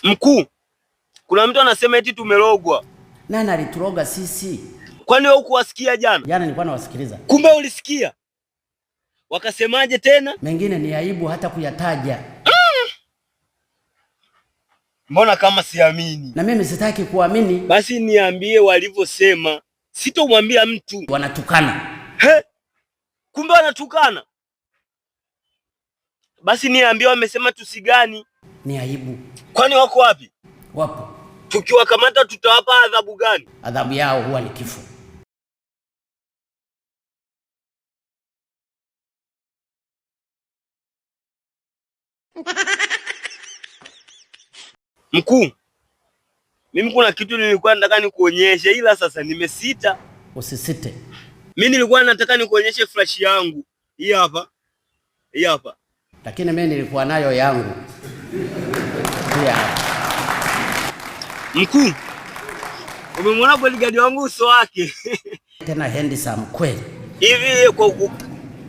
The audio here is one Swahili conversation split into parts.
Mkuu, kuna mtu anasema eti tumelogwa. Nani alituroga sisi? Kwani wewe hukuwasikia jana? Jana nilikuwa nawasikiliza. Kumbe ulisikia. Wakasemaje tena? Mengine ni aibu hata kuyataja. Mbona kama siamini? Na mimi sitaki kuamini. Basi niambie walivyosema. Sitomwambia mtu. Wanatukana. He? Kumbe wanatukana. Basi niambie wamesema tusigani. Ni aibu. Kwani wako wapi? Wapo. Tukiwakamata tutawapa adhabu gani? Adhabu yao huwa ni kifo. Mkuu, mimi kuna kitu nilikuwa nataka nikuonyeshe ila sasa nimesita. Usisite. Mimi nilikuwa nataka nikuonyeshe flash yangu. Hii hapa. Hii hapa. Lakini mimi nilikuwa nayo yangu. Hii Mkuu, umemwona bodyguard wangu uso wake? Tena handsome kweli. Hivi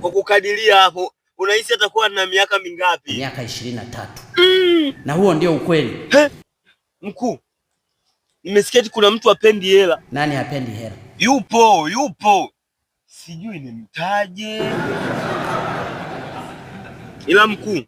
kwa kukadiria hapo, unahisi atakuwa na miaka mingapi? Miaka 23. Na huo ndio ukweli. He? Mkuu, nimesikia kuna mtu apendi hela. Nani hapendi hela? Yupo. Sijui nimtaje. Ila mkuu,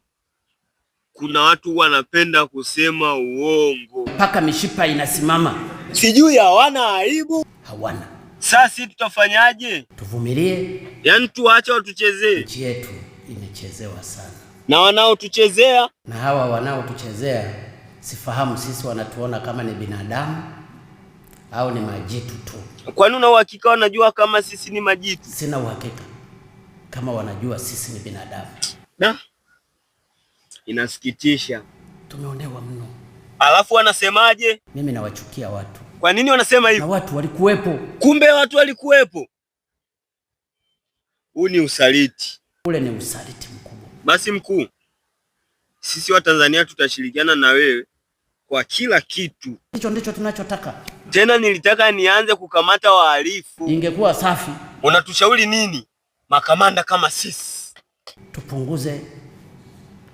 kuna watu wanapenda kusema uongo. Mpaka mishipa inasimama. Sijui hawana aibu. Hawana. Sasa tutafanyaje? Tuvumilie. Yaani tuache watuchezee. Nchi yetu imechezewa sana. Na wanaotuchezea? Na hawa wanaotuchezea sifahamu sisi wanatuona kama ni binadamu au ni majitu tu. Kwani una uhakika wanajua kama sisi ni majitu? Sina uhakika kama wanajua sisi ni binadamu. Da. Inasikitisha. Tumeonewa mno. Alafu wanasemaje? Mimi nawachukia watu. Kwa nini wanasema hivyo? Na watu walikuwepo. Kumbe watu walikuwepo. Huu ni usaliti. Ule ni usaliti mkubwa. Basi mkuu, sisi wa Tanzania tutashirikiana na wewe kwa kila kitu. Hicho ndicho tunachotaka. Tena nilitaka nianze kukamata wahalifu. Ingekuwa safi. Unatushauri nini? Makamanda kama sisi tupunguze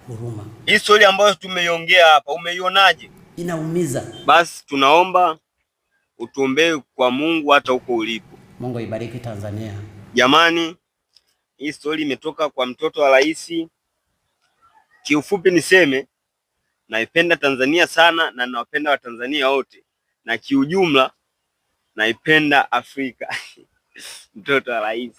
huruma. Hii story ambayo tumeiongea hapa umeionaje? Inaumiza. Basi tunaomba utuombee kwa Mungu hata huko ulipo. Mungu ibariki Tanzania. Jamani, hii story imetoka kwa mtoto wa rais. Kiufupi niseme naipenda Tanzania sana na nawapenda Watanzania wote, na kiujumla naipenda Afrika. Mtoto wa rais.